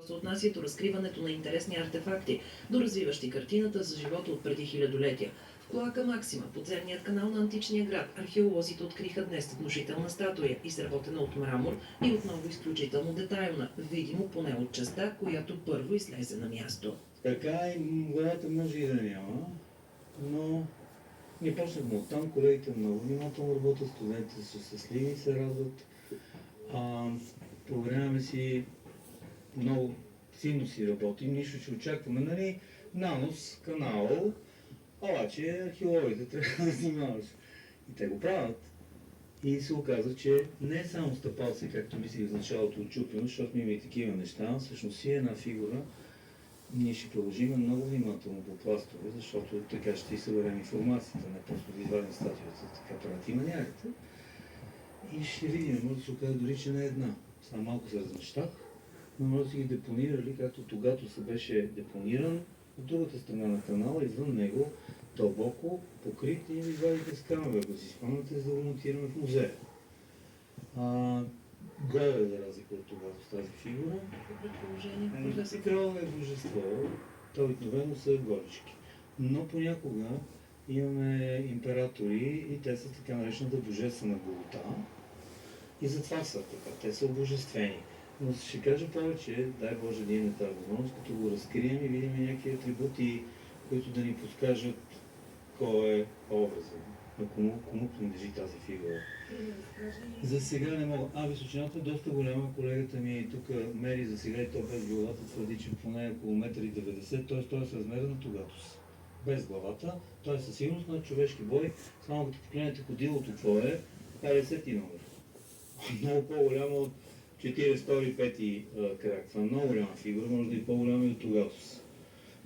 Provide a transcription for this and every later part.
се отнася до разкриването на интересни артефакти, до развиващи картината за живота от преди хилядолетия. В клоака Максима, подземният канал на античния град, археолозите откриха днес внушителна статуя, изработена от мрамор и отново изключително детайлна, видимо поне от частта, която първо излезе на място. Така и главата може и да няма, но ние почнахме оттам, колегите много внимателно работят, студентите са щастливи и се радват. Проверяваме си, много силно си работим, нищо, че очакваме, нали, нанос, канал, обаче археологите трябва да внимаваш. И те го правят. И се оказа, че не е само стъпалци, както мислих в началото отчупено, защото има и такива неща, всъщност си една фигура. Ние ще продължим много внимателно по пластове, защото така ще и съберем информацията, не просто да извадим статуята, така правят и маниарите. И ще видим, може да се окаже дори, че не е една. Само малко се размещах, но може да си ги депонирали, както тогава се беше депониран от другата страна на канала, извън него, дълбоко, покрит и ми извадихме с камера, ако си спомняте, за да го монтираме в музея. Горе за разлика от тогава с тази фигура. Крал е божество, то обикновено са горички. Но понякога имаме императори и те са така наречената божествена голота. И затова са така, те са обожествени. Но ще кажа повече, дай Боже да имаме тази възможност, като го разкрием и видим някакви атрибути, които да ни подскажат кой е образът, на кому принадлежи тази фигура. За сега не мога. Височината е доста голяма. Колегата ми тук мери за сега и то без главата, твърди, че поне около 1,90 м, т.е. той е с размера на Тогатус. Без главата. Той е със сигурност на човешки бой. Само като погледнете ходилото, какво е 50 номер. Много по-голяма от 42-5 крак. Това е много голяма фигура, може да е по-голяма и от Тогатус.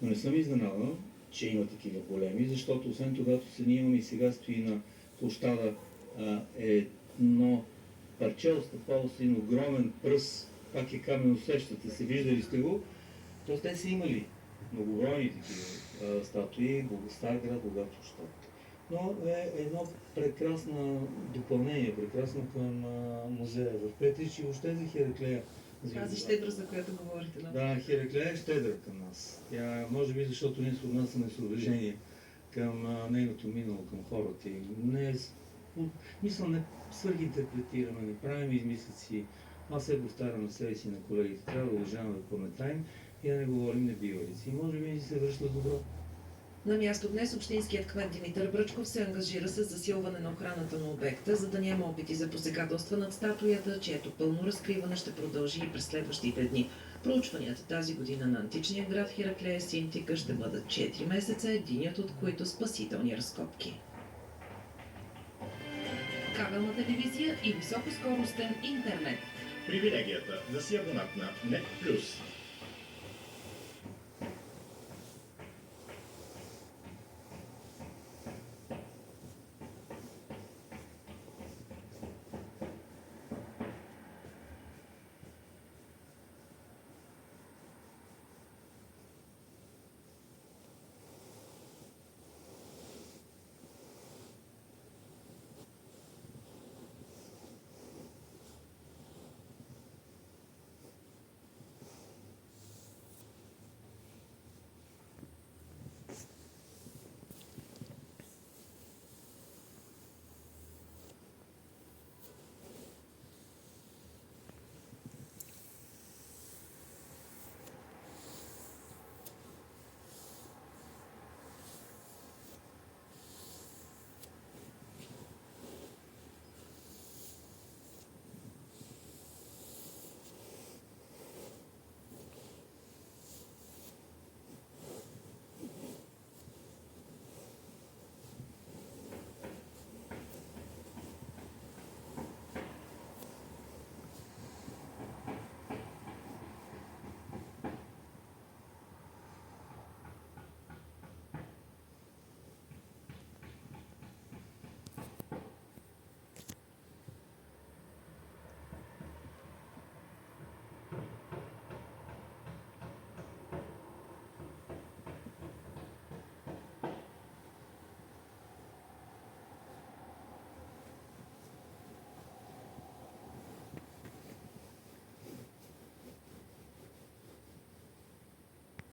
Но не съм изненадан, че има такива големи, защото освен Тогатус ние имаме и сега стои на площада едно парче от стъпало с един огромен пръст, пак е каменно, сещате се, виждали сте го. Тоест те са имали многобройни такива статуи, Старград, Благоевград. Но е едно прекрасно допълнение, прекрасно към музея в Петрич и въобще за Хераклея. Тази щедра, за която говорите. Да, Хераклея е щедра към нас. Тя, може би, защото ние се отнасяме с уважение към нейното минало, към хората. И не е, мисля, не свърхинтерпретираме, не правим измислици. Аз се повтарям на себе си, на колегите. Трябва да уважаваме да паметаем и да не говорим небивалици. И може би се връща добро. На място днес общинският кмет Димитър Бръчков се ангажира с засилване на охраната на обекта, за да няма опити за посегателства над статуята, чието пълно разкриване ще продължи и през следващите дни. Проучванията тази година на античния град Хераклея Синтика ще бъдат 4 месеца, единият от които спасителни разкопки. Кабелна телевизия и високоскоростен интернет. Привилегията да си абонат на NET+.